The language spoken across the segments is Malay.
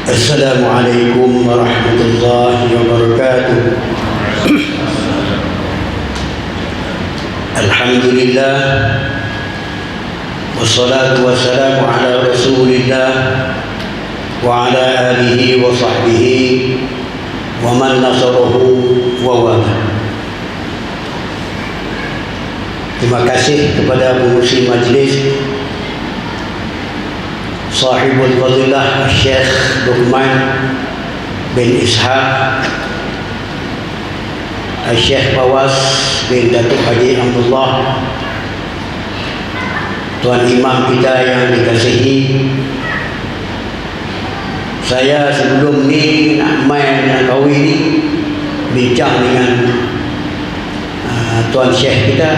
Assalamualaikum warahmatullahi wabarakatuh. Alhamdulillah, wassalatu wassalamu ala rasulillah wa ala alihi wa sahbihi wa man nasarahu wa wala. Terima kasih kepada pengurusi majlis Sahibul Fadilah Syekh Luqman bin Ishaq, Syekh Fawaz bin Datuk Haji Abdullah, Tuan Imam kita yang dikasihi. Saya sebelum ni nak main nak kahwin ni bincang dengan Tuan Syekh kita,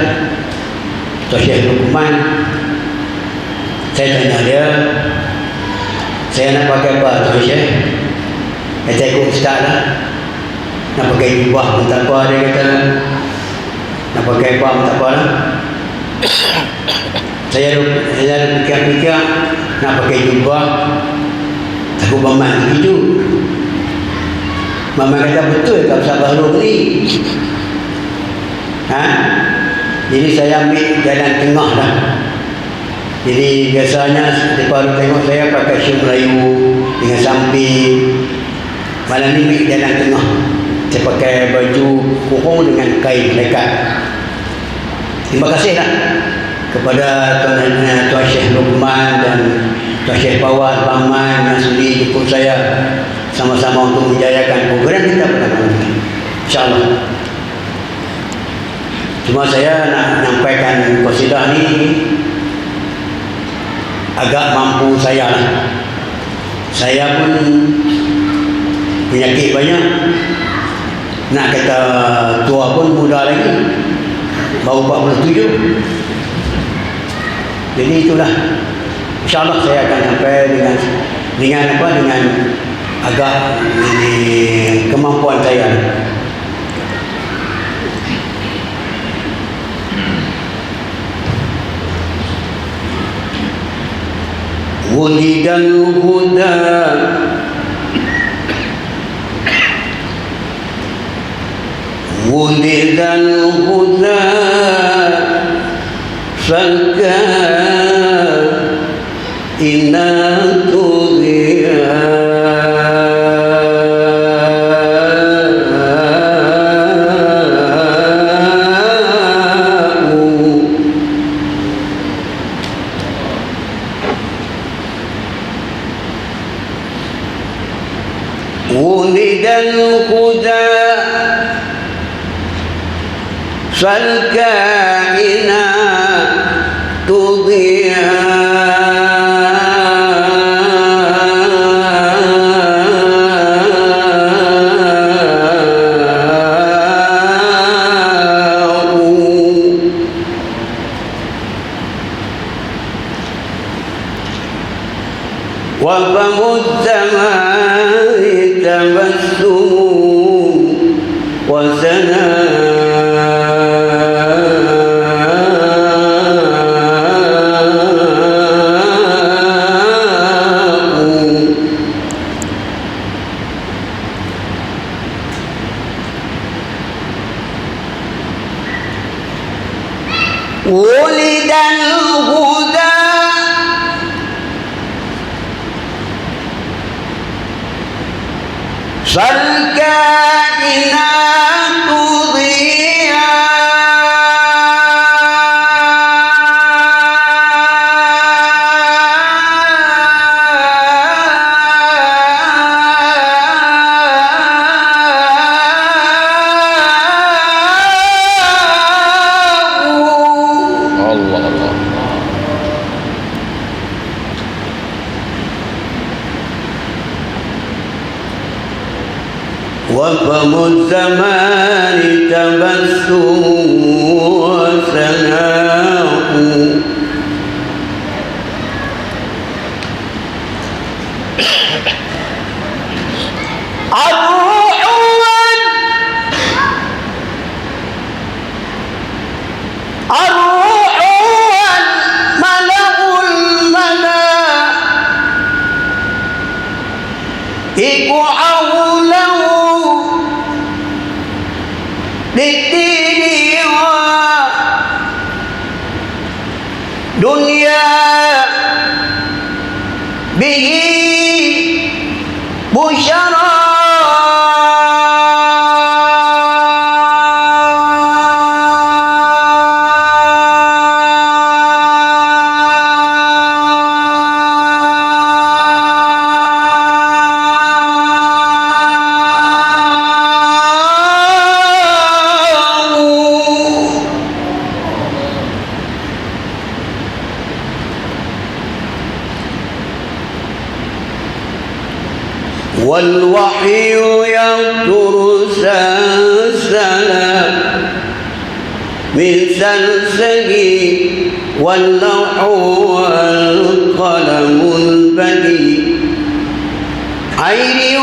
Tuan Syekh Luqman. Saya tanya dia, saya nak pakai apa Tuan Syekh? Kata ikut ustaz lah. Nak pakai jubah pun tak apa, dia kata. Nak pakai apa pun tak apa lah. Saya ada fikir-fikir nak pakai jubah. Takut Mamat begitu. Mamat kata betul tak usah baru ni. Jadi saya ambil jalan tengah lah. Jadi biasanya lepas tengok saya pakai syur Melayu dengan samping. Malam ni ambil jalan tengah. Saya pakai baju kurung dengan kain lekat. Terima kasihlah kepada Tuan Syekh Luqman dan Tuan Syekh Fawaz Paman yang sudi jemput saya sama-sama untuk menjayakan program kita pada malam ini, InsyaAllah. Cuma saya nak menyampaikan qasidah ni agak mampu saya lah. Saya pun penyakit banyak. Nak kata tua pun muda lagi, baru 47. Jadi itulah, InsyaAllah saya akan sampai dengan agak kemampuan saya. Wulidal huda Wulidal huda Falkainatu Wulidal huda falkainatu wa famud zamani tabassum wa Wulidal huda falkainatu dhiya wa famud zamani tabassum wa sana'u جاء به بشرى والوحي يقطر سلسلا من سلسله واللوح والقلم البديع عين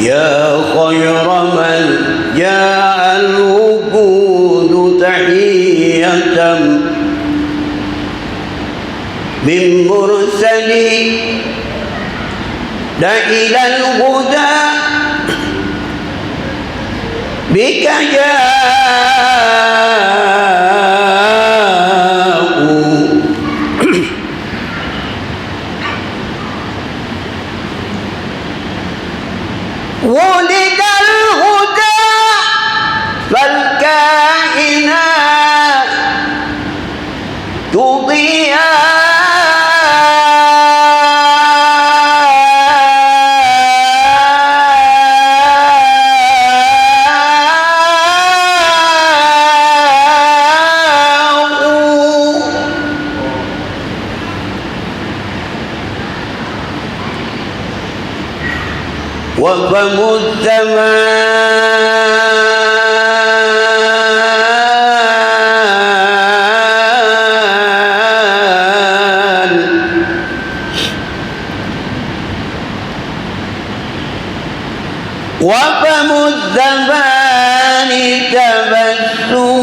يا خير من جاء الوجود تحية من مرسل لا إلى الهدى بك جاءوا ولد الهدى فالكائنات تضيئا وفم الزمان وفم الزمان تبسم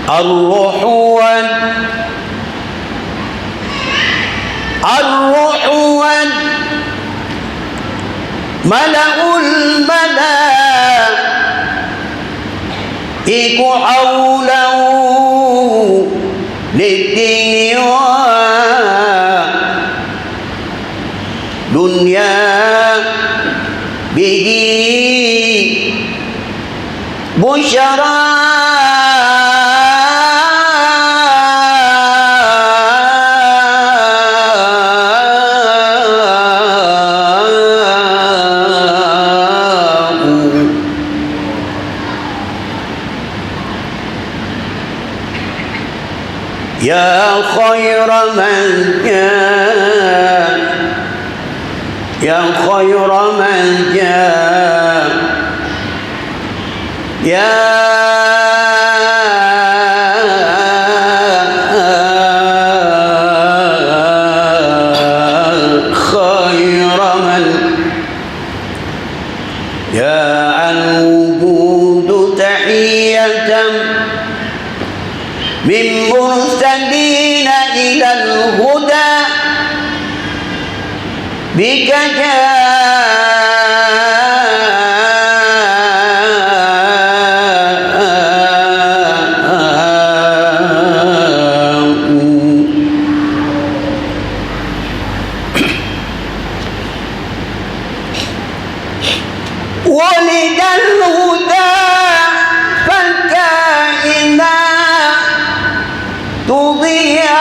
الروح ملأ الملائك حوله للدين دنيا به بشرى يا خير من جاء يا خير من جاء يا خير من جاء الوجود تحية من مرسلين إلى الهدى بك ولد الهدى فالكائنات تضيئا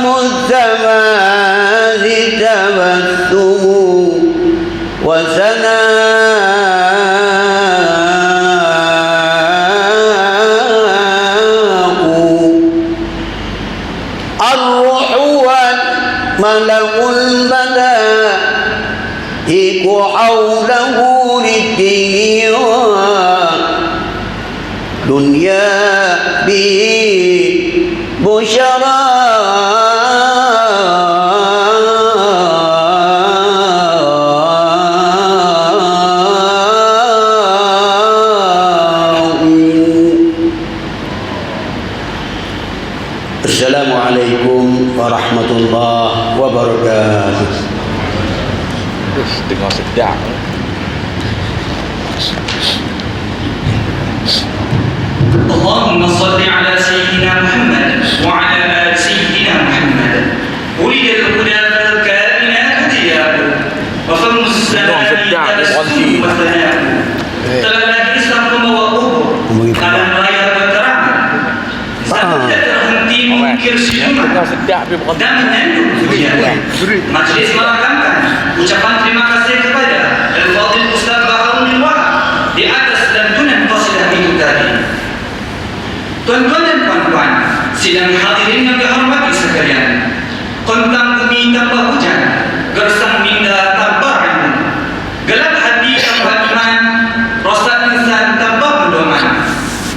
الزمان تبسم وسناء الروح والملك الملائك حوله للدين دنيا به بشرى Assalamualaikum warahmatullahi wabarakatuh. Dengar sedap. اللهم صل على سيدنا محمد وعلى آل سيدنا محمد ولد الهدى فالكائنات ضياء وفم السماء تبسم وثناء telah lahir sang pembawa kubur alam raya berterang zaman tak terhenti mengukir senyuman dan menyandung pujian. Majlis melambangkan ucapan terima kasih kepada Al-Fadhil Ustaz Baharudin Wahab di atas lantunan qasidah itu tadi. Tuan-tuan dan puan-puan, sidang hadirin yang dihormati sekalian, kontang bumi tanpa hujan, gersang minda tanpa ilmu, gelap hati tanpa iman, rasa insan tanpa pedoman.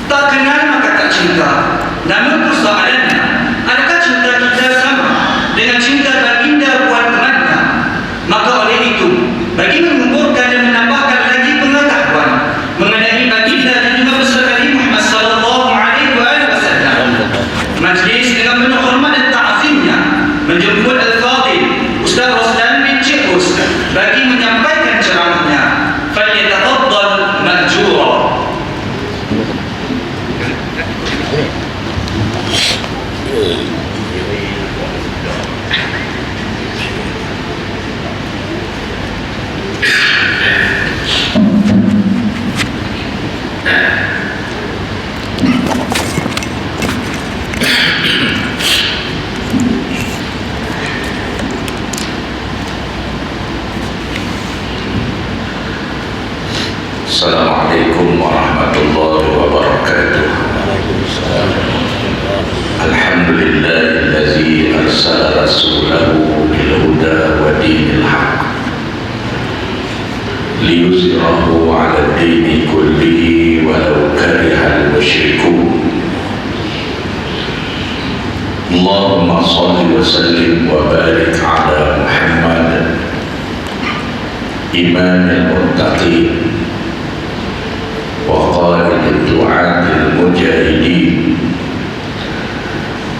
Tak kenal maka tak cinta. Namun persoalannya, adakah cinta kita sama dengan cinta baginda buat temannya? Maka oleh itu, bagi mengumpulkan dan menambahkan lagi pengetahuan mengenai baginda dan juga besar Nabi Muhammad sallallahu alaihi wasallam, majlis dengan penuh hormat dan ta'zimnya menjemput Al-Fadhil Ustaz Roslan bin Cikus bagi menyampaikan ceramahnya. Falyatafaddal majura. Assalamualaikum warahmatullahi wabarakatuh. Alhamdulillahillazi arsala rasulahu bil huda wa dinil haq liyuzhirahu 'ala ad-dini kullihi walau karihal musyrikun. Allahumma shalli wa sallim wa barik 'ala Muhammad imamil muttaqin وقائد الدعاة المجاهدين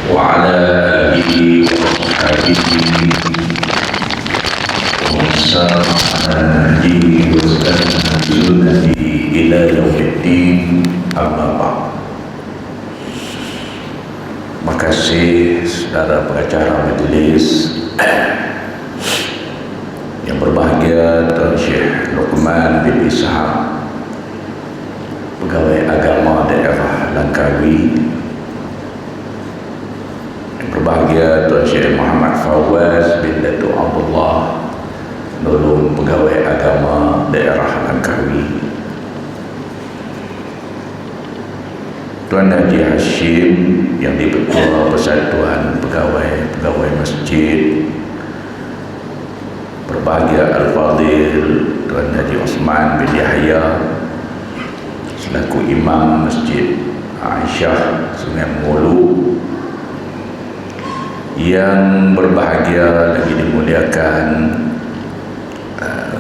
وعلى آله وصحبه ومن سار على نهجه واستنى بسنته إلى يوم الدين. أما بعد. Makasih saudara pengacara majlis yang berbahagia, Tuan Syekh Luqman bin Ishaq, pegawai agama daerah Langkawi, yang berbahagia Tuan Syekh Muhammad Fawaz bin Datuk Abdullah Nurul, pegawai agama daerah Langkawi, Tuan Haji Hashim yang di-Ketua Persatuan Pegawai Masjid, berbahagia Al-Fadhil Tuan Haji Osman bin Yahya selaku Imam Masjid Aisyah Sungai Mulu, yang berbahagia lagi dimuliakan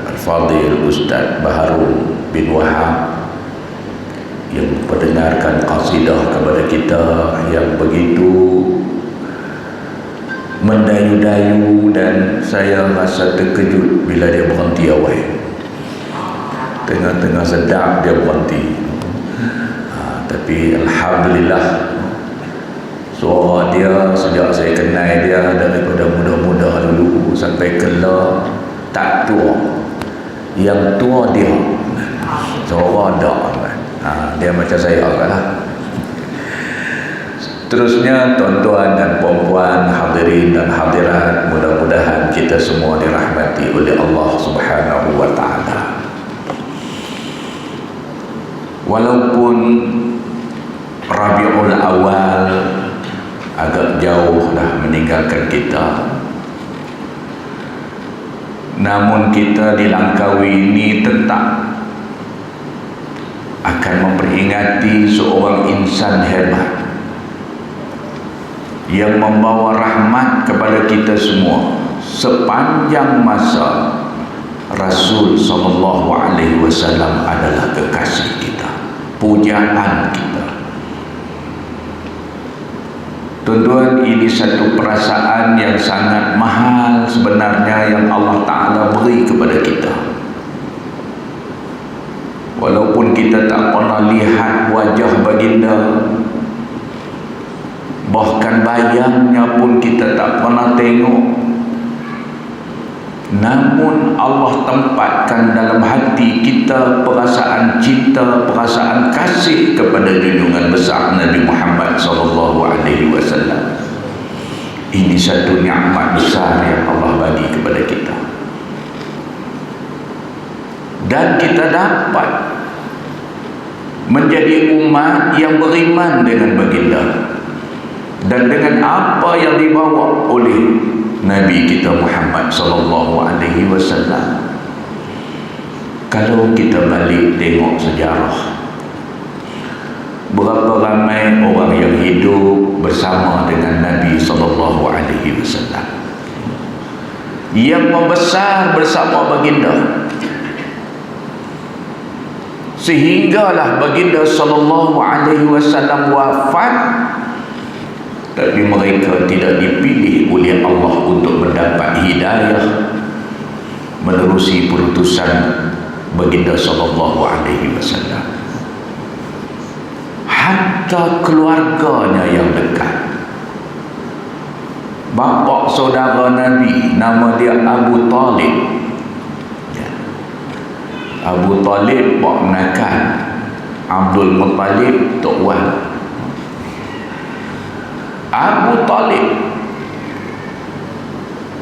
Al-Fadhil Ustaz Baharudin bin Wahab yang mendengarkan qasidah kepada kita yang begitu mendayu-dayu, dan saya rasa terkejut bila dia berhenti awal. Tengah-tengah sedap dia berhenti. Tapi Alhamdulillah, suara dia sejak saya kenal dia daripada muda-muda dulu sampai kelar tak tua. Yang tua dia suara ada. Dia macam saya lah. Seterusnya, tuan-tuan dan puan-puan, hadirin dan hadirat, mudah-mudahan kita semua dirahmati oleh Allah Subhanahu wa taala. Walaupun Rabiul Awal agak jauh dah meninggalkan kita, namun kita di Langkawi ini tetap akan memperingati seorang insan hebat yang membawa rahmat kepada kita semua sepanjang masa. Rasul sallallahu alaihi wasallam adalah kekasih kita, pujaan kita. Tuan-tuan, ini satu perasaan yang sangat mahal sebenarnya yang Allah Ta'ala beri kepada kita. Walaupun kita tak pernah lihat wajah baginda, bahkan bayangnya pun kita tak pernah tengok, namun Allah tempatkan dalam hati kita perasaan cinta, perasaan kasih kepada junjungan besar Nabi Muhammad sallallahu alaihi wasallam. Ini satu nikmat besar yang Allah bagi kepada kita, dan kita dapat menjadi umat yang beriman dengan baginda dan dengan apa yang dibawa oleh Nabi kita Muhammad sallallahu alaihi wasallam. Kalau kita balik tengok sejarah, berapa ramai orang yang hidup bersama dengan Nabi sallallahu alaihi wasallam, yang membesar bersama baginda, sehinggalah baginda sallallahu alaihi wasallam wafat, tapi mereka tidak dipilih oleh Allah untuk mendapat hidayah menerusi perutusan baginda sallallahu alaihi wasallam. Hatta keluarganya yang dekat, bapa saudara Nabi, nama dia Abu Talib. Abu Talib pak menakan, Abdul Muttalib tok wan. Abu Talib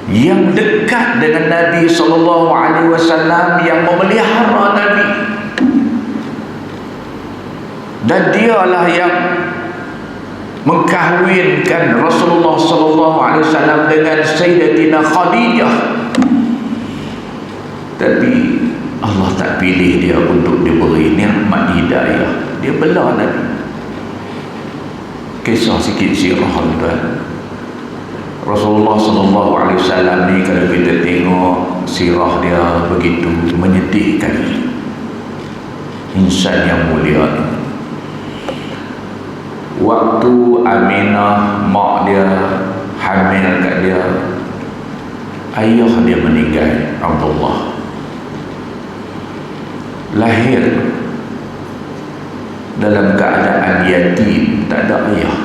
yang dekat dengan Nabi sallallahu alaihi wasallam, yang memelihara Nabi, dan dialah yang mengkahwinkan Rasulullah sallallahu alaihi wasallam dengan Sayyidatina Khadijah. Tapi Allah tak pilih dia untuk diberi nikmat hidayah, dia bela Nabi. Kisah sikit sirah tuan. Rasulullah sallallahu alaihi wasallam ni, kalau kita tengok sirah dia begitu menyedihkan. Insan yang mulia ni, waktu Aminah mak dia hamil kat dia, ayah dia meninggal, Abdullah, lahir dalam keadaan yatim, tak ada ayah.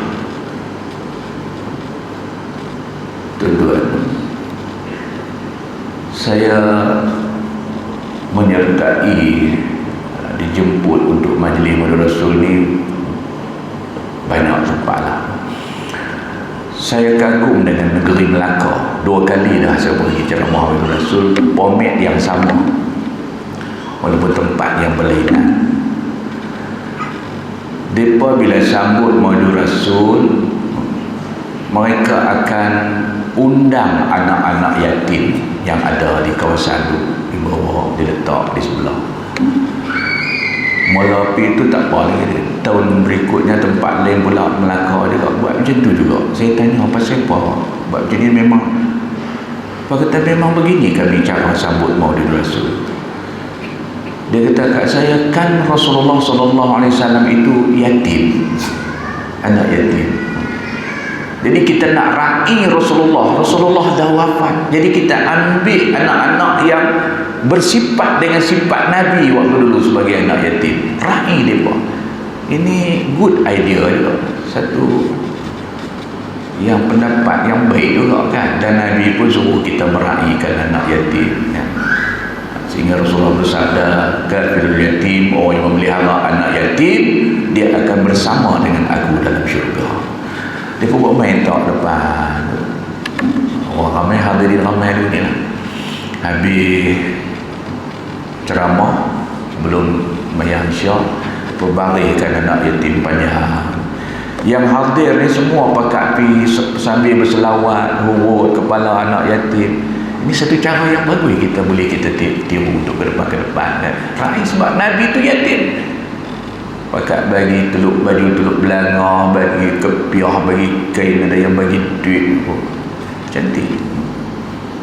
Tuan-tuan, saya menyertai, dijemput untuk majlis Maulid Rasul ni banyak tempat lah. Saya kagum dengan negeri Melaka. 2 kali dah saya pergi ceramah Maulid Rasul, format yang sama walaupun tempat yang berlainan. Mereka bila sambut Maulid Rasul, mereka akan undang anak-anak yatim yang ada di kawasan itu, di bawah, diletak di sebelah. Mula api itu tak apa lagi. Tahun berikutnya tempat lain pula Melaka juga buat macam tu juga. Saya tanya, pasal apa buat macam ni? Memang apa kata memang begini kami cara sambut Maulid Rasul. Dia kata kat saya, kan Rasulullah sallallahu alaihi wasallam itu yatim, anak yatim. Jadi kita nak raih Rasulullah dah wafat. Jadi kita ambil anak-anak yang bersifat dengan sifat Nabi waktu dulu sebagai anak yatim, raih mereka. Ini good idea juga, satu yang pendapat yang baik juga kan. Dan Nabi pun suruh kita meraihkan anak yatim ya. Sehingga Rasulullah bersabda, kafirul yatim, orang yang memelihara anak yatim, dia akan bersama dengan aku dalam syurga. Dia pun buat main talk depan. Orang ramai, hadirin ramai dulu ni lah. Habis ceramah sebelum mayang Isyak, perbaringkan anak yatim panjang. Yang hadir ni semua pakat pi sambil berselawat, hurut kepala anak yatim. Ini satu cara yang bagus kita boleh tiru untuk ke depan kan. Raih sebab Nabi tu yatim. Pakat bagi teluk baju, teluk belanga, bagi kepiah, bagi kain, ada yang bagi duit. Oh, cantik.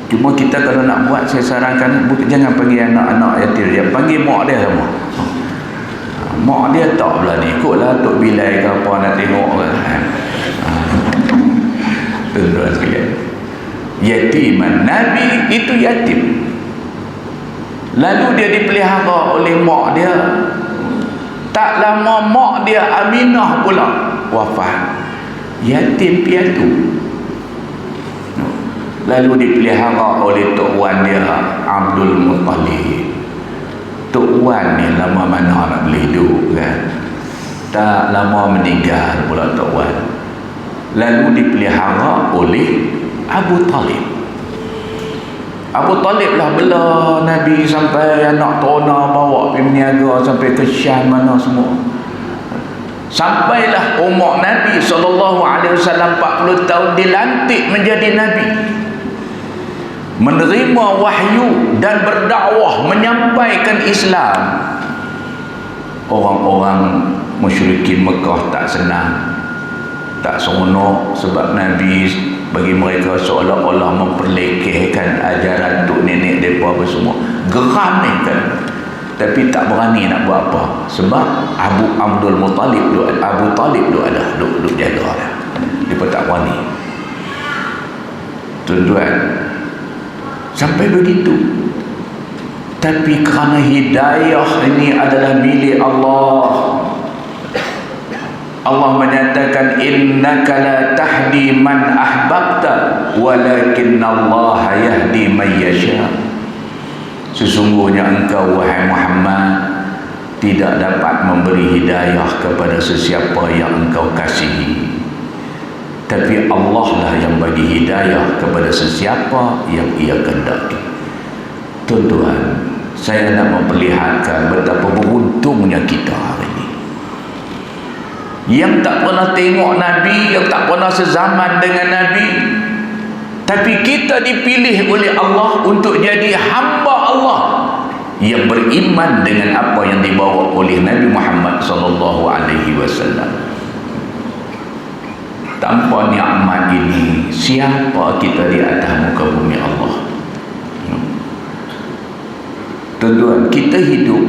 Cuma kita kalau nak buat, saya sarankan jangan panggil anak-anak yatim dia, panggil mak dia sama. Mak dia tak pula ni, ikutlah Tok Bilal ke apa nak tengok kan. Tuan-tuan sekalian, yatiman Nabi itu yatim, lalu dia dipelihara oleh mak dia. Tak lama mak dia Aminah pula wafat, yatim piatu. Lalu dipelihara oleh Tok Wan dia Abdul Muttalib. Tok Wan ni lama mana nak boleh hidup kan. Tak lama meninggal pula Tok Wan. Lalu dipelihara oleh Abu Talib. Abu Talib lah bela Nabi sampai anak tona bawa pergi meniaga sampai ke Syam mana semua. Sampailah umur Nabi SAW 40 tahun dilantik menjadi Nabi, menerima wahyu dan berdakwah menyampaikan Islam. Orang-orang musyrikin Mekah tak senang, tak seronok sebab Nabi bagi mereka seolah-olah memperlekehkan ajaran tok nenek mereka apa semua. Geram ni kan, tapi tak berani nak buat apa sebab Abu Talib tu ada duk jaga dia. Dia tak berani. Tuan-tuan, sampai begitu. Tapi kerana hidayah ini adalah milik Allah, Allah menyatakan innaka la tahdi man ahbabta walakinnallaha yahdi man yasha. Sesungguhnya engkau wahai Muhammad tidak dapat memberi hidayah kepada sesiapa yang engkau kasihi, tapi Allah lah yang bagi hidayah kepada sesiapa yang ia kehendaki. Tuan-tuan, saya nak memperlihatkan betapa beruntungnya kita hari ini, yang tak pernah tengok Nabi, yang tak pernah sezaman dengan Nabi, tapi kita dipilih oleh Allah untuk jadi hamba Allah yang beriman dengan apa yang dibawa oleh Nabi Muhammad SAW. Tanpa nikmat ini, siapa kita di atas muka bumi Allah? Tuan-tuan, kita hidup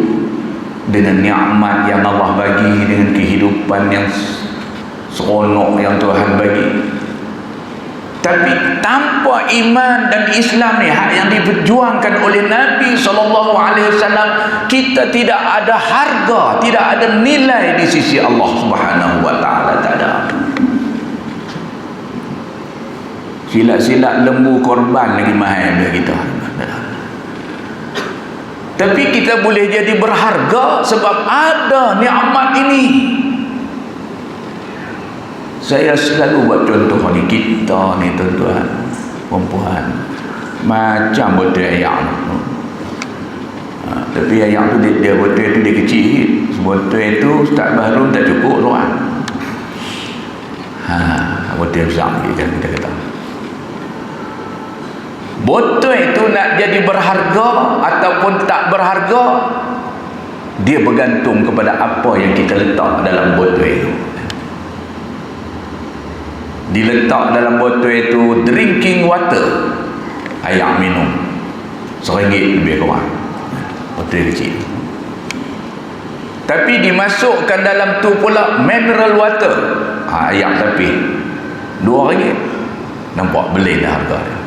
dengan nikmat yang Allah bagi, dengan kehidupan yang seronok yang Tuhan bagi. Tapi tanpa iman dan Islam ni, hak yang diperjuangkan oleh Nabi SAW, kita tidak ada harga, tidak ada nilai di sisi Allah Subhanahu Wa Taala. Tak ada. Silat-silat lembu korban lagi mahal dari kita. Tapi kita boleh jadi berharga sebab ada nikmat ini. Saya selalu buat contoh ni, kita ni tuan-tuan, perempuan, macam botol air. Tapi air tu dia botol tu dia kecil. Botol tu tak baru tak cukup tuan. Botol besar kita kata. Botol itu nak jadi berharga ataupun tak berharga, dia bergantung kepada apa yang kita letak dalam botol itu. Diletak dalam botol itu drinking water, air minum, RM1 lebih kurang, botol kecil. Tapi dimasukkan dalam tu pula mineral water, air tapi RM2. Nampak beli dah harga dia.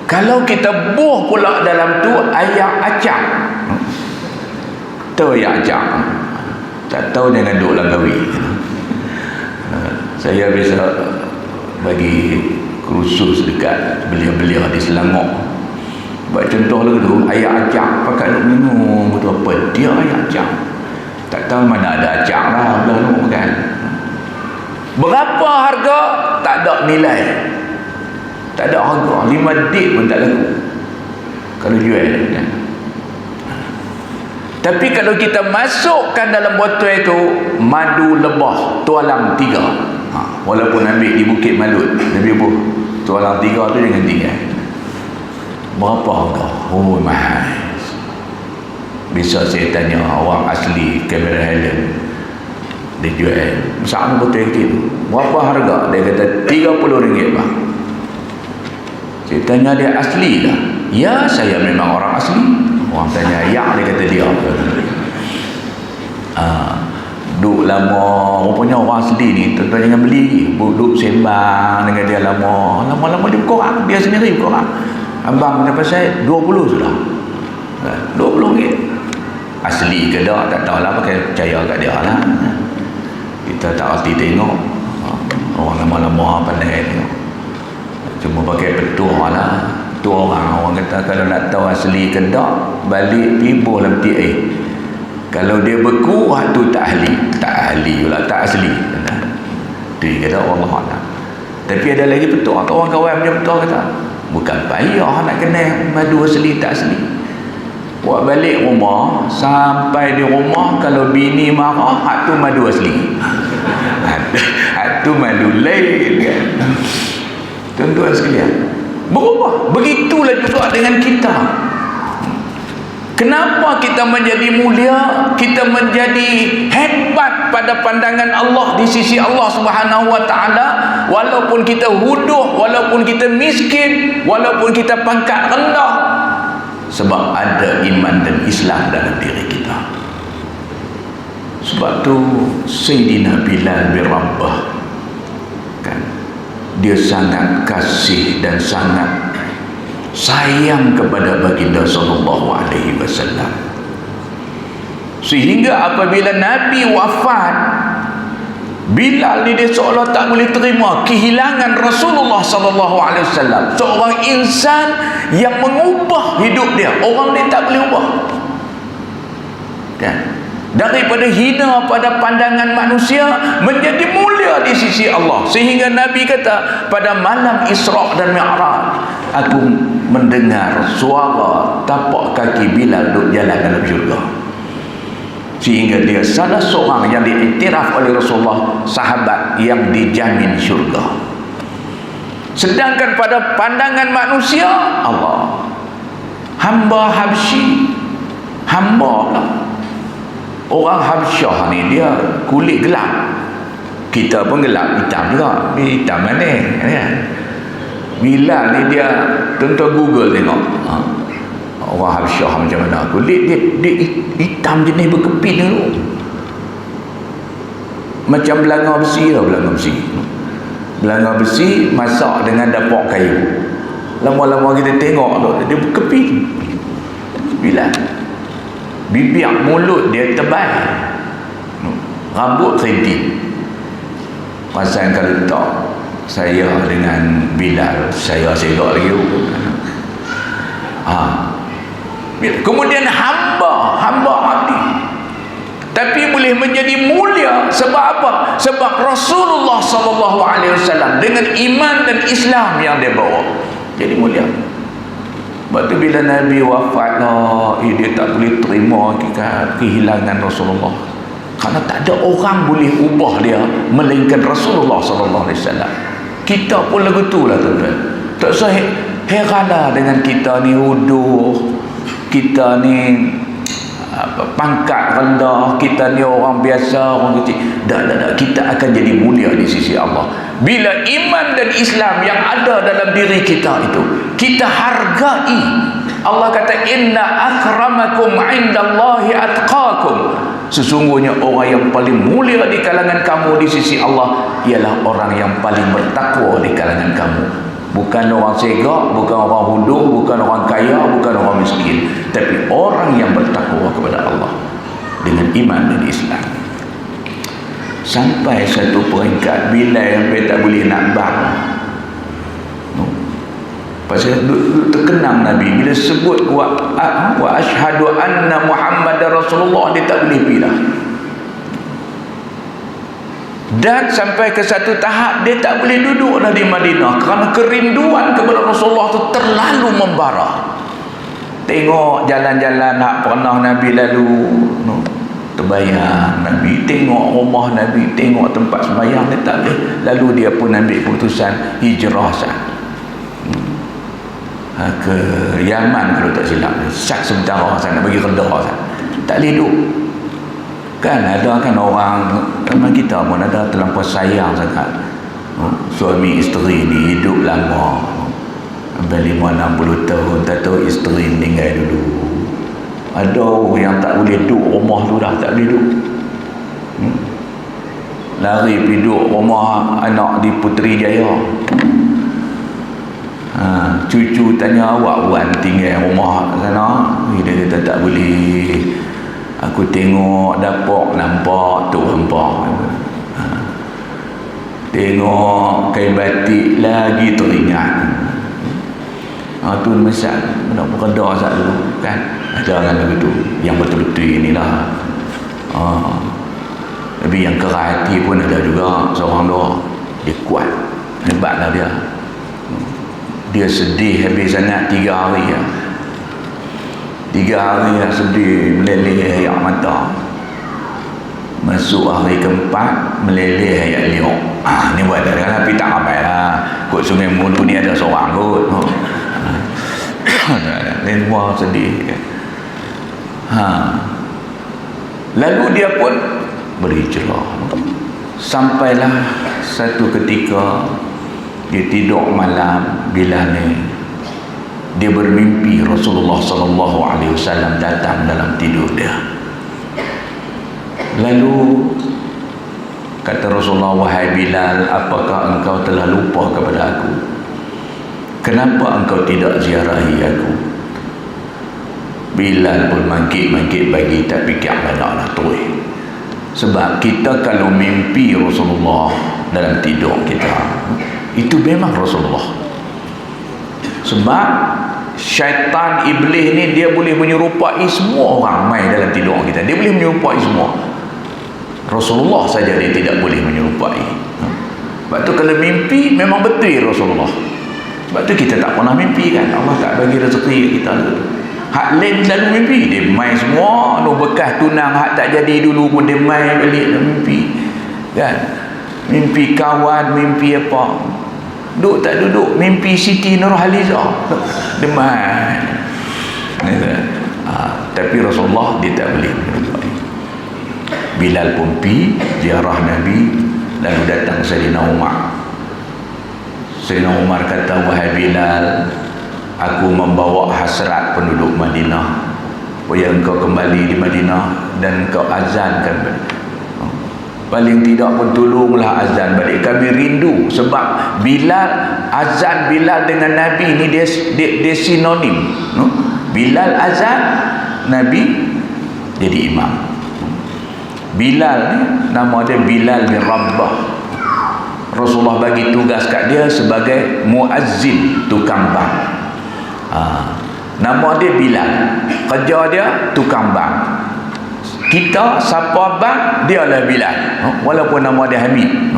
Kalau kita buh pula dalam tu air acang, tahu air acang? Tak tahu jangan duduk langgawi. Saya biasa bagi kursus dekat belia-belia di Selangor. Buat contoh dulu, air acang pakai nak minum betul apa? Dia air acang. Tak tahu mana ada acang lah belah tu kan. Berapa harga? Tak ada nilai, tak ada harga. 5 dik pun tak laku kalau jual kan? Tapi kalau kita masukkan dalam botol itu madu lebah tualang 3, walaupun ambil di Bukit Malut, Nabi Abu tualang 3 tu jangan tinggal. Berapa harga? Oh mahal. Bisa saya tanya orang asli Cameron Highland, dia jual sama botol itu berapa harga? Dia kata RM30 bang. Saya tanya dia asli tak? Ya, saya memang orang asli. Orang tanya ya, dia kata dia duk lama. Rupanya orang asli ni tuan-tuan jangan beli, duk sembang dengan dia lama-lama dia berkorang, dia sendiri berkorang. Abang dapat saya 20 sudah, RM20. Asli ke tak, tak tahulah, pakai percaya kat dia lah. Kita tak arti tengok orang lama-lama pandai tengok, cuma pakai petua lah. Tu orang kata kalau nak tahu asli ke tak, balik pibuh dalam peti air. Kalau dia beku, tu tak ahli pula, tak asli. Dia kata Allah Allah. Tapi ada lagi petua, orang kawan punya petua kata bukan payah nak kenal madu asli tak asli. Buat balik rumah, sampai di rumah kalau bini marah, tu madu asli. Tu madu lain kan. Tuan-tuan sekalian, berubah. Begitulah juga dengan kita. Kenapa kita menjadi mulia, kita menjadi hebat pada pandangan Allah, di sisi Allah Subhanahu wa taala, walaupun kita huduh, walaupun kita miskin, walaupun kita pangkat rendah, sebab ada iman dan Islam dalam diri kita. Sebab tu Sayyidina Bilal bin Rabah kan, dia sangat kasih dan sangat sayang kepada baginda sallallahu alaihi wasallam, sehingga apabila Nabi wafat, Bilal ni dia seolah tak boleh terima kehilangan Rasulullah sallallahu alaihi wasallam, seorang insan yang mengubah hidup dia. Orang dia tak boleh ubah kan, daripada hina pada pandangan manusia menjadi mulia di sisi Allah. Sehingga Nabi kata pada malam Isra dan Mi'raj, aku mendengar suara tapak kaki Bilal duduk jalan dalam syurga. Sehingga dia salah seorang yang diiktiraf oleh Rasulullah sahabat yang dijamin syurga. Sedangkan pada pandangan manusia, Allah, hamba Habsyi, hamba lah. Orang Habsyah ni dia kulit gelap, kita pun gelap, hitam juga. Hitam mana kan? Bilal ni dia, tuan-tuan Google tengok orang Habsyah macam mana kulit dia hitam jenis berkepit dulu, macam belanga besi lah. Belanga besi masak dengan dapak kayu, lama-lama kita tengok dia berkepit. Bilal, bibir mulut dia tebal, rambut keriting. Pasal kalau tak, saya dengan Bilal, saya segak lagi. Kemudian hamba abdi, tapi boleh menjadi mulia sebab apa? Sebab Rasulullah sallallahu alaihi wasallam dengan iman dan Islam yang dia bawa, jadi mulia. Sebab tu bila Nabi wafat lah, dia tak boleh terima kehilangan Rasulullah, kerana tak ada orang boleh ubah dia melainkan Rasulullah sallallahu alaihi wasallam. Kita pun lagu tu lah tuan-tuan. Tak usah heranlah dengan kita ni huduh, kita ni pangkat rendah, kita ni orang biasa, orang kecil. Tak. Kita akan jadi mulia di sisi Allah bila iman dan Islam yang ada dalam diri kita itu kita hargai. Allah kata inna akramakum indallahi atqakum, sesungguhnya orang yang paling mulia di kalangan kamu di sisi Allah ialah orang yang paling bertakwa di kalangan kamu. Bukan orang segak, bukan orang huduh, bukan orang kaya, bukan orang miskin, tapi orang yang bertakwa kepada Allah dengan iman dan Islam. Sampai satu peringkat bila sampai tak boleh nak bang. Pasal terkenang Nabi bila sebut wa asyhadu anna Muhammadar Rasulullah, dia tak boleh pilih. Dan sampai ke satu tahap dia tak boleh duduklah di Madinah kerana kerinduan kepada Rasulullah tu terlalu membara. Tengok jalan-jalan nak pernah Nabi lalu, terbayang Nabi, tengok rumah Nabi, tengok tempat sembahyang, dia tak boleh. Lalu dia pun ambil keputusan hijrah ke Yaman kalau tak silap. Syak sementara nak bagi Kedah tak boleh duduk. Kan ada kan orang teman kita pun ada terlampau sayang sangat. Suami isteri ni hidup lama sampai 50-60 tahun, tak tahu isteri meninggal dulu. Ada yang tak boleh duduk rumah tu dah, tak boleh duduk. Lari pergi duduk rumah anak di Putrajaya. Cucu tanya, awak Wan tinggal rumah sana? Dia kata tak boleh. Aku tengok dapur nampak tu hampa. Tengok kain batik lagi teringat. Tu mesat nak berkedah sat dulu kan. Ada kan begitu yang betul-betul inilah. Tapi yang keras hati pun ada juga seorang dua. Dia kuat. Hebatlah dia. Dia sedih habis sangat 3 hari ya. 3 hari yang sedih, meleleh air mata. Masuk hari keempat, meleleh air liuk. Ni buat dah kan, tapi tak ramai lah. Kot Sungai Mulu ni ada seorang kot. Lain buah sedih. Lalu dia pun berhijrah. Sampailah satu ketika dia tidur malam, bila ni dia bermimpi Rasulullah sallallahu alaihi wasallam datang dalam tidur dia. Lalu kata Rasulullah, wahai Bilal, apakah engkau telah lupa kepada aku? Kenapa engkau tidak ziarahi aku? Bilal pun mangkit-mangkit bagi, tak fikir banyak tuih. Sebab kita kalau mimpi Rasulullah dalam tidur kita, itu memang Rasulullah. Sebab syaitan iblis ni dia boleh menyerupai semua orang mai dalam tidur kita. Dia boleh menyerupai semua. Rasulullah saja dia tidak boleh menyerupai. Sebab tu kalau mimpi memang betul Rasulullah. Sebab tu kita tak pernah mimpi kan. Allah tak bagi rezeki kita tu. Hak lain selalu mimpi. Dia mai semua. Bekas tunang hak tak jadi dulu pun dia mai balik dalam mimpi. Kan? Mimpi kawan, mimpi apa. Duduk tak duduk, mimpi Siti Nurhaliza. Demai. Tapi Rasulullah dia tak boleh. Bilal pun pergi ziarah Nabi. Lalu datang Sayyidina Umar. Sayyidina Umar kata, wahai Bilal, aku membawa hasrat penduduk Madinah supaya engkau kembali di Madinah dan engkau azankan. Paling tidak pun tolonglah azan balik. Kami rindu. Sebab Bilal, azan Bilal dengan Nabi ni dia sinonim. Bilal azan, Nabi jadi imam. Bilal ni nama dia Bilal bin Rabah. Rasulullah bagi tugas kat dia sebagai muazzin, tukang bang. Nama dia Bilal. Kerja dia tukang bang. Kita siapa bang, dia lah Bilal. Walaupun nama dia Hamid.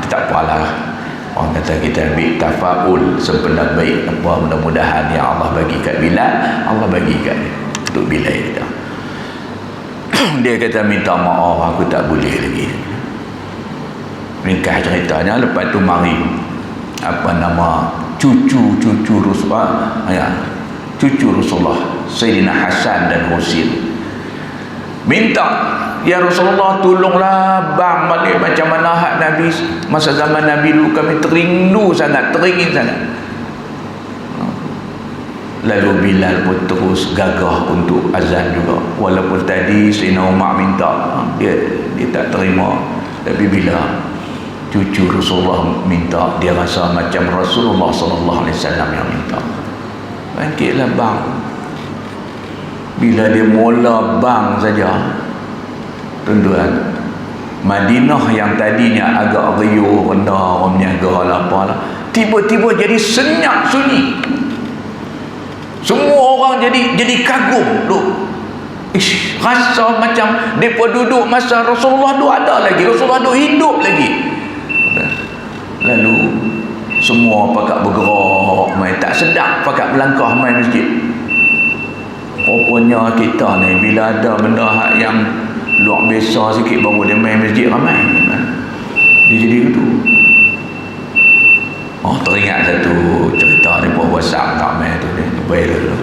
Tak apalah. Orang kata kita ambil tafaul sebenar baik. Apa mudah-mudahan yang Allah bagi kat Bilal, Allah bagi kat dia. Untuk Bilal kita. Dia kata minta maaf, aku tak boleh lagi. Ringkas ceritanya, lepas tu mari apa nama cucu Rasulullah, cucu Rasulullah Sayyidina Hasan dan Husain minta, ya Rasulullah tolonglah bang balik macam mana hak Nabi masa zaman Nabi dulu, kami terindu sangat, teringin sangat. Lalu Bilal pun terus gagah untuk azan juga, walaupun tadi Sayyidina Umar minta, dia tak terima. Tapi bila cucu Rasulullah minta, dia rasa macam Rasulullah sallallahu alaihi wasallam yang minta. Bangkitlah bang. Bila dia mula bang saja, tuan-tuan, Madinah yang tadinya agak riuh, rendah, orang menyaga lah apalah, tiba-tiba jadi senyap sunyi. Semua orang jadi kagum. Loh, Rasa macam mereka duduk masa Rasulullah tu ada lagi, Rasulullah tu hidup lagi. Lalu semua pakat bergerak mai, tak sedap pakat melangkah mai masjid. Rupanya kita ni bila ada benda yang luar biasa sikit baru dia main masjid ramai. Dia jadi gitu. Teringat satu cerita ni buat WhatsApp tak main tu ni. Viral.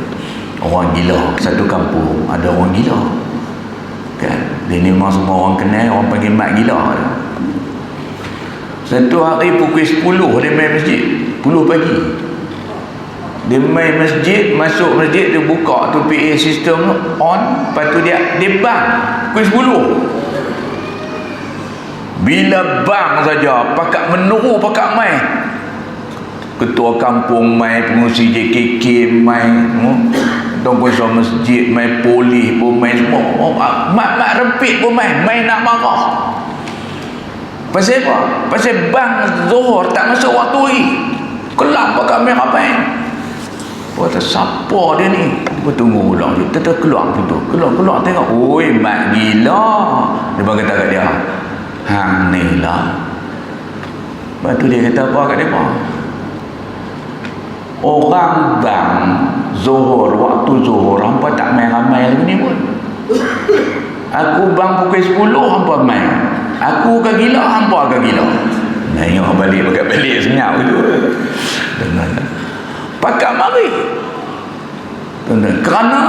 Orang gila satu kampung, ada orang gila kan, dia ni memang semua orang kenal, orang panggil mat gila tu. Satu hari pukul 10 dia main masjid, 10 pagi dia main masjid, masuk masjid, dia buka tu PA system on, lepas tu dia bang pukul 10. Bila bang saja pakat menuru, pakat main, ketua kampung main, pengurusi JKK main, Tuan-tuan masjid main, polis pun main, semua mak rempit pun main nak marah. Pasal apa? Pasal bang Zuhur tak masuk waktu ni, kelak pakai main apa main. Kata siapa dia ni? Dia tunggu ulang je, tetap keluar pintu, keluar tengok, oi mak gila. Dia bang kata kat dia, hang ni lah. Lepas tu dia kata apa kat dia? Orang bang Zuhur, waktu Zuhur hampa tak main ramai lagi ni pun. Aku bang pukul 10 hampa main. Aku ke gila, hampa ke gila. Tengok balik, pakai balik senyap gitu. Pakai mari. Kerana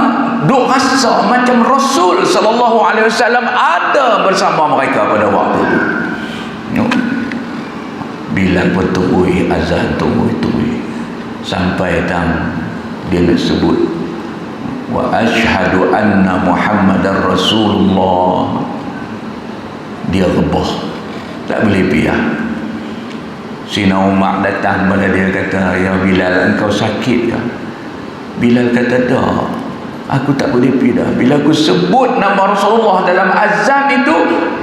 duk rasa macam Rasul sallallahu alaihi wasallam ada bersama mereka pada waktu itu. Bilal bertubuhi azan, tubuhi sampai tang dia nak sebut wa asyhadu anna Muhammadar Rasulullah. Dia rebah, tak boleh piah. Sina Umar datang pada dia, kata, ya Bilal, engkau sakit ke? Bilal kata, tak, aku tak boleh pergi dah. Bila aku sebut nama Rasulullah dalam azan itu,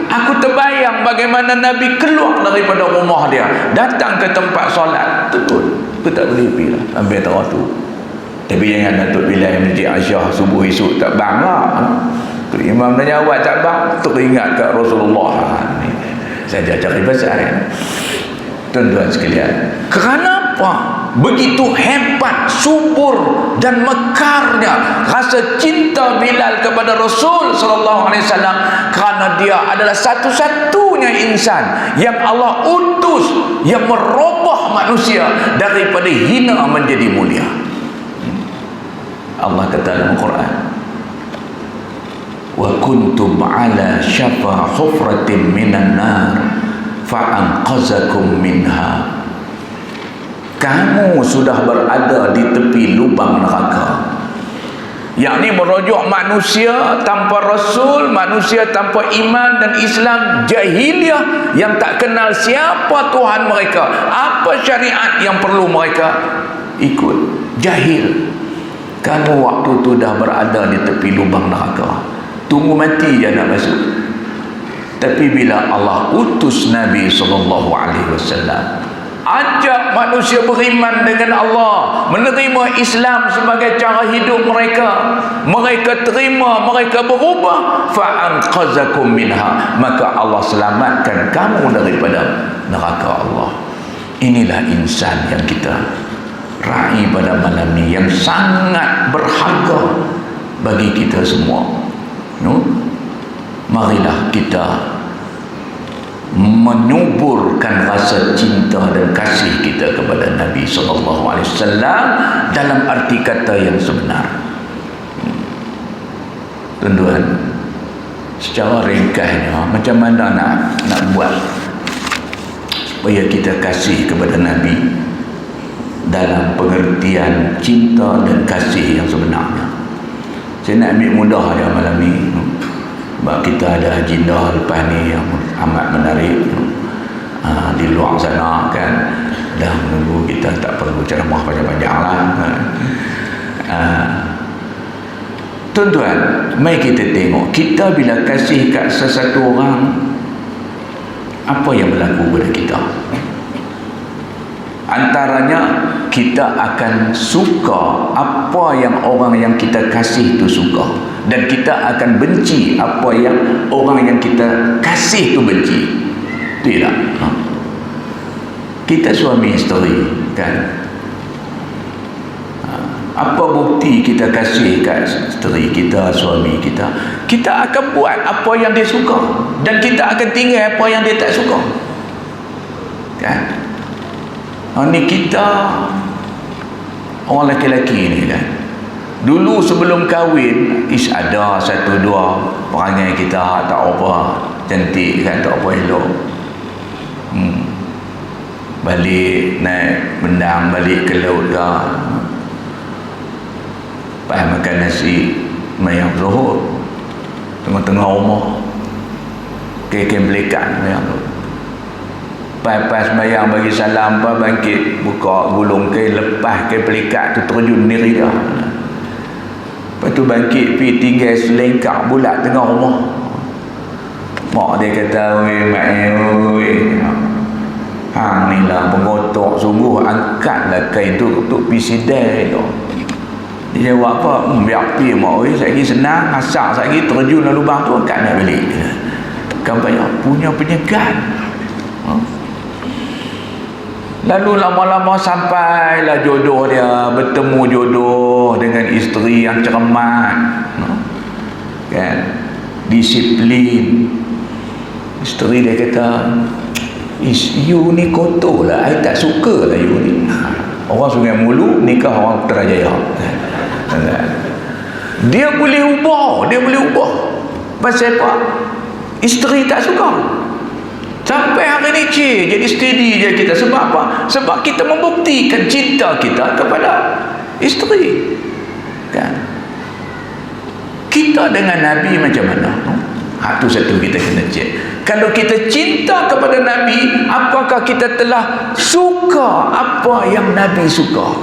aku terbayang bagaimana Nabi keluar daripada rumah dia, datang ke tempat solat. Betul, aku tak boleh pergi dah sampai tahun tu. Tapi jangan Datuk Bilal Masjid Aisyah subuh esok tak bang lah. Imam dah jawab tak bang, teringat kat Rasulullah. Saya cari pasal ya. Tuan-tuan sekalian, kenapa begitu hebat, subur dan mekarnya rasa cinta Bilal kepada Rasul sallallahu alaihi wasallam? Kerana dia adalah satu-satunya insan yang Allah utus yang merubah manusia daripada hina menjadi mulia. Allah kata dalam Quran, wa kuntum ala syafa hufratin minan nar fa'anqazakum minha. Kamu sudah berada di tepi lubang neraka. Yakni merujuk manusia tanpa Rasul, manusia tanpa iman dan Islam, jahiliah yang tak kenal siapa Tuhan mereka, apa syariat yang perlu mereka ikut, jahil. Kamu waktu tu dah berada di tepi lubang neraka, tunggu mati je nak masuk. Tapi bila Allah utus Nabi SAW, ajak manusia beriman dengan Allah, menerima Islam sebagai cara hidup mereka, mereka terima, mereka berubah, fa'anqazakum minha, maka Allah selamatkan kamu daripada neraka Allah. Inilah insan yang kita raih pada malam ni, yang sangat berharga bagi kita semua. Marilah kita menyuburkan rasa cinta dan kasih kita kepada Nabi SAW dalam arti kata yang sebenar. Tuan-tuan, secara ringkasnya macam mana nak buat supaya kita kasih kepada Nabi dalam pengertian cinta dan kasih yang sebenarnya. Saya nak ambil mudah dia malam ni, sebab kita ada agenda lepas ni yang amat menarik di luar sana kan. Dah menunggu, kita tak perlu ceramah panjang-panjang lah. Tuan-tuan, mari kita tengok, kita bila kasih kat sesuatu orang, apa yang berlaku pada kita? Antaranya, kita akan suka apa yang orang yang kita kasih itu suka. dan kita akan benci apa yang orang yang kita kasih tu benci. Tidak. Kita suami isteri kan, apa bukti kita kasih kat isteri kita, suami kita? Kita akan buat apa yang dia suka dan kita akan tinggal apa yang dia tak suka kan. Ni kita orang lelaki ni kan, dulu sebelum kahwin ada satu dua perangai kita tak apa cantik kan, tak apa elok, balik naik mendang balik ke laut dah, lepas makan nasi mayang zuhur tengah-tengah rumah kek-kek belikan mayang tu, lepas mayang bagi salam apa bangkit buka gulung ke, lepas ke pelikat tu terjun diri dah, lepas tu bangkit pergi tinggal selengkap bulat tengah rumah. Mak dia kata, "Oi mak oi, hang ni lah pengotok sungguh, angkatlah kain tu untuk pergi sidai tu." Dia jawab apa? Biar pergi mak oi, saya lagi senang masak, saya lagi terjun dalam lubang tu angkat nak balik. Kan banyak punya penyegat. Lalu lama-lama sampailah jodoh dia, bertemu jodoh dengan isteri yang cermat, kan, disiplin. Isteri dia kata, "You ni kotor lah, I tak suka lah you ni." Orang Sungai Mulu nikah orang Putrajaya. Dia boleh ubah, pasal apa? Isteri tak suka. Sampai hari ni jadi steady je kita. Sebab apa? Sebab kita membuktikan cinta kita kepada isteri kan. Kita dengan Nabi macam mana? Itu satu kita kena cek. Kalau kita cinta kepada Nabi, apakah kita telah suka apa yang Nabi suka?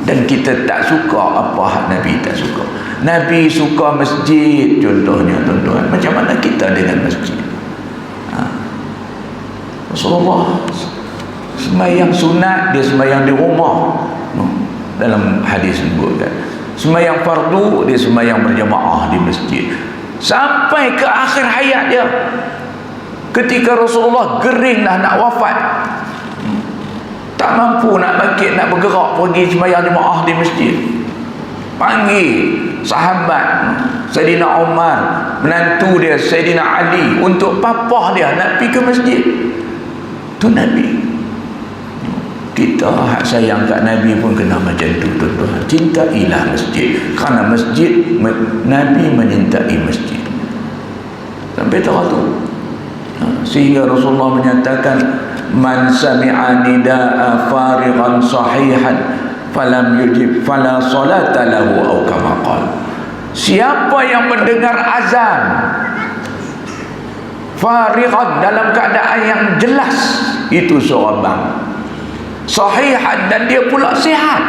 Dan kita tak suka apa yang Nabi tak suka. Nabi suka masjid contohnya tuan-tuan. Macam mana kita dengan masjid? Rasulullah sembahyang sunat, dia sembahyang di rumah. Dalam hadis sebutkan sembahyang fardu, dia sembahyang berjamaah di masjid. Sampai ke akhir hayat dia, ketika Rasulullah gering dah nak wafat, tak mampu nak bangkit, nak bergerak pergi sembahyang jemaah di masjid, panggil sahabat Sayyidina Umar, menantu dia Sayyidina Ali, untuk papah dia nak pergi ke masjid. Tu Nabi. Kita hak sayang kat Nabi pun kena macam tu tuan-tuan. Cintailah masjid, kerana masjid, Nabi menyintai masjid sampai tu. Sehingga Rasulullah menyatakan, "Man sami'a nida'a farighan sahihan falam yujib fala salata lahu," atau kama qala. Siapa yang mendengar azan farighan, dalam keadaan yang jelas, itu seorang sahihan, dan dia pula sihat,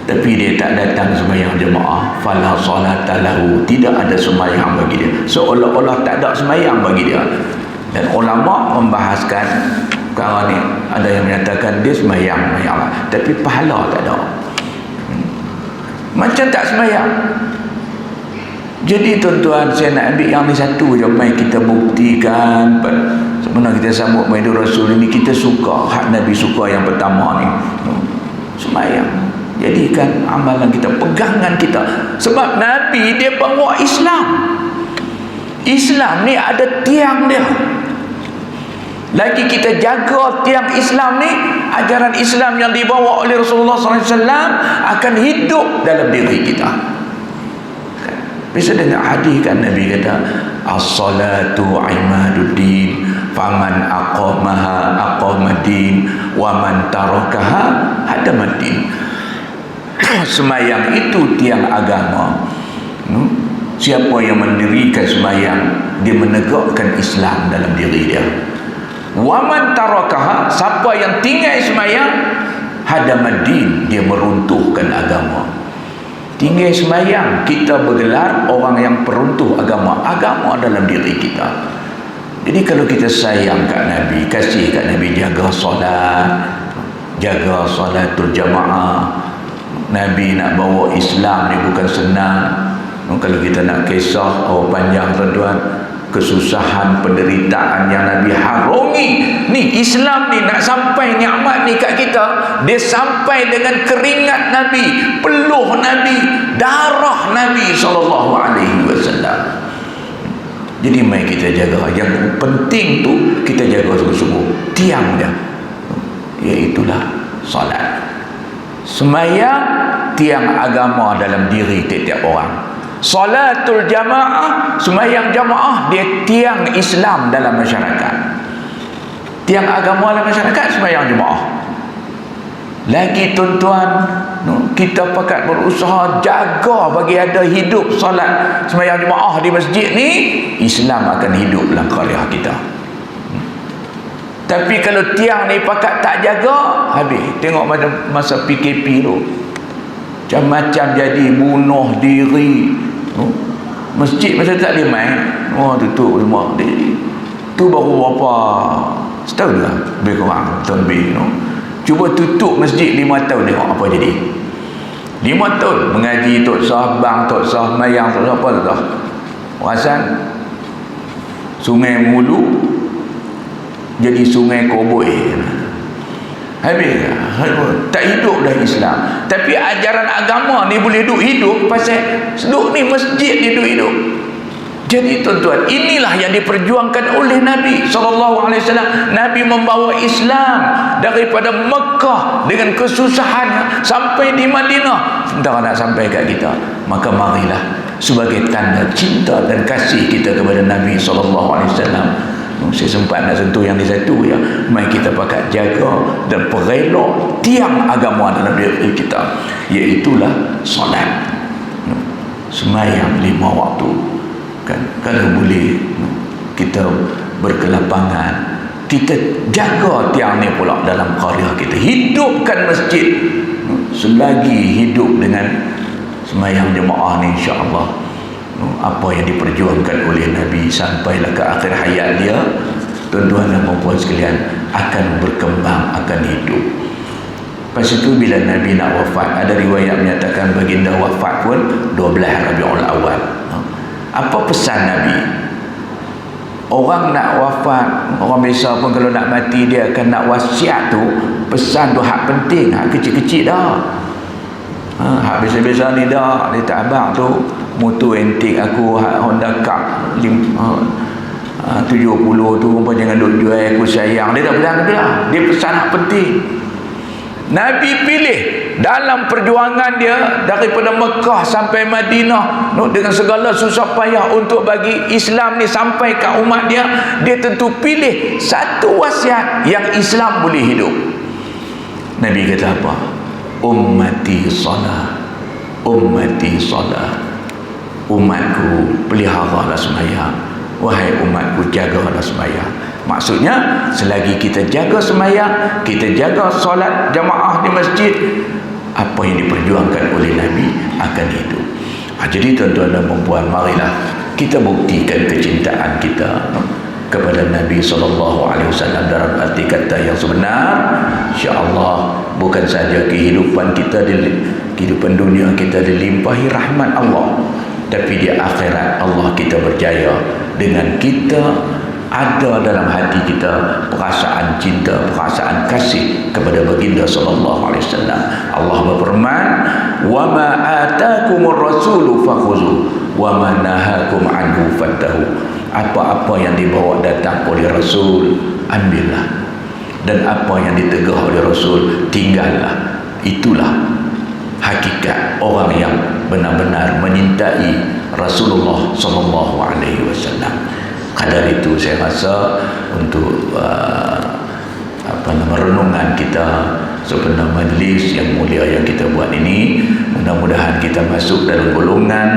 tapi dia tak datang sembahyang jemaah, fala salata lahu, tidak ada sembahyang bagi dia, seolah-olah tak ada sembahyang bagi dia. Dan ulama membahaskan perkara ni, ada yang menyatakan dia sembahyang tapi pahala tak ada, macam tak sembahyang. Jadi tuan-tuan, saya nak ambil yang ni satu je, mai kita buktikan sebenarnya kita sambut Maido Rasul ini, kita suka hak Nabi suka. Yang pertama ni sembahyang, jadikan amalan kita, pegangan kita. Sebab Nabi dia bawa Islam. Islam ni ada tiang dia. Lagi kita jaga tiang Islam ni, ajaran Islam yang dibawa oleh Rasulullah SAW akan hidup dalam diri kita. Bisa dengar hadis kan, Nabi kata, "As-salatu imaduddin, faman aqamaha aqamaddin, wa man tarakaha hadamaddin." Sembahyang itu tiang agama. Siapa yang mendirikan sembahyang, dia menegakkan Islam dalam diri dia. Wa man tarakaha, siapa yang tinggal sembahyang, hadamaddin, dia meruntuhkan agama. Tinggal sembahyang, kita bergelar orang yang peruntuh agama dalam diri kita. Jadi kalau kita sayang kat Nabi, kasih kat Nabi, jaga solat, jaga solatul jamaah, Nabi nak bawa Islam ni bukan senang. Kalau kita nak kisah panjang tuan-tuan, kesusahan, penderitaan yang Nabi harungi. Ni Islam ni nak sampai nikmat ni kat kita, dia sampai dengan keringat Nabi, peluh Nabi, darah Nabi SAW. Jadi mari kita jaga. Yang penting tu kita jaga sungguh-sungguh tiang dia, iaitulah solat. Semayang tiang agama dalam diri tiap-tiap orang. Salatul jamaah, semayang jamaah, dia tiang Islam dalam masyarakat. Tiang agama dalam masyarakat, semayang jamaah. Lagi tuan-tuan, kita pakat berusaha jaga bagi ada hidup solat semayang jemaah di masjid ni, Islam akan hidup dalam qaryah kita. Tapi kalau tiang ni pakat tak jaga, habis. Tengok masa PKP tu, macam-macam jadi, bunuh diri. Masjid masa tak boleh main, tutup semua. Tu baru berapa setahun lah, lebih kurang tahun lebih. Cuba tutup masjid 5 tahun, tengok apa jadi. 5 tahun mengaji tak sah, bang tak sah, mayang tak sah, apa tak sah. Perasan Sungai Mulu jadi Sungai Koboi. Habis tak hidup dah Islam. Tapi ajaran agama ni boleh hidup pasal duduk ni masjid dia hidup. Jadi tuan-tuan, inilah yang diperjuangkan oleh Nabi SAW. Nabi membawa Islam daripada Mekah dengan kesusahannya sampai di Madinah. Sebentar nak sampai kat kita. Maka marilah sebagai tanda cinta dan kasih kita kepada Nabi SAW. Saya sempat nak sentuh yang di satu ya. Mari kita pakat jaga dan perelok tiang agama dalam diri kita, iaitulah solat. Semayang 5 waktu. Kan, kalau boleh kita berkelapangan, kita jaga tiang ni pula dalam qaryah kita, hidupkan masjid. Selagi hidup dengan semayang jemaah ni, insya-Allah apa yang diperjuangkan oleh Nabi sampailah ke akhir hayat dia, tuan-tuan dan puan sekalian, akan berkembang, akan hidup. Lepas itu bila Nabi nak wafat, ada riwayat menyatakan baginda wafat pun 12 Rabiul Awal. Apa pesan Nabi? Orang nak wafat, orang biasa pun kalau nak mati dia akan nak wasiat tu. Pesan tu hak penting, hak kecil-kecil dah. Hak biasa-biasa ni dah. Dia tak abang tu, motor antik aku, hak Honda Cup 70 tu, pun jangan duk jual, aku sayang. Dia tak pesan tu lah. Dia pesan hak penting. Nabi pilih dalam perjuangan dia daripada Mekah sampai Madinah, dengan segala susah payah untuk bagi Islam ni sampai ke umat dia, dia tentu pilih satu wasiat yang Islam boleh hidup. Nabi kata apa? Ummati salat, ummati salat. Umatku peliharalah sembahyang, wahai umatku jagalah sembahyang. Maksudnya selagi kita jaga sembahyang, kita jaga solat jamaah di masjid, apa yang diperjuangkan oleh Nabi akan hidup. Jadi tuan-tuan dan puan, marilah kita buktikan kecintaan kita kepada Nabi SAW dalam arti kata yang sebenar. InsyaAllah bukan saja kehidupan kita, kehidupan dunia kita dilimpahi rahmat Allah, tapi di akhirat Allah kita berjaya dengan kita ada dalam hati kita perasaan cinta, perasaan kasih kepada baginda sallallahu alaihi wasallam. Allah berfirman, "Wa ma ataakumur rasulu fakhuzu wa ma nahakum anhu fantahu." Apa-apa yang dibawa datang oleh Rasul, ambillah. Dan apa yang ditegur oleh Rasul, tinggallah. Itulah hakikat orang yang benar-benar menyintai Rasulullah sallallahu alaihi wasallam. Kadar itu saya rasa untuk renungan kita sebenarnya majlis yang mulia yang kita buat ini, mudah-mudahan kita masuk dalam golongan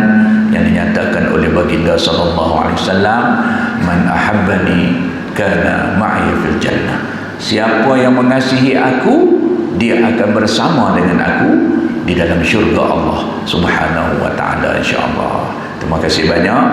yang dinyatakan oleh baginda sallallahu alaihi wasallam, man ahabbani kana ma'i fil jannah. Siapa yang mengasihi aku, dia akan bersama dengan aku di dalam syurga Allah Subhanahu wa taala, insyaallah. Terima kasih banyak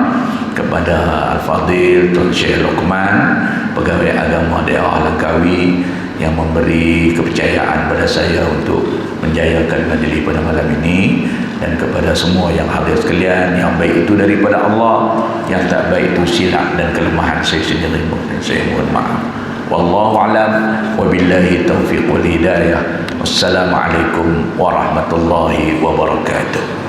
kepada Al-Fadhil Tuan Syekh Luqman, pegawai agama daerah Langkawi, yang memberi kepercayaan pada saya untuk menjayakan majlis pada malam ini, dan kepada semua yang hadir sekalian, yang baik itu daripada Allah, yang tak baik itu silap dan kelemahan saya sendiri, dan saya mohon maaf. Wallahu a'lam, wabillahi taufiq wal hidayah. Wassalamualaikum warahmatullahi wabarakatuh.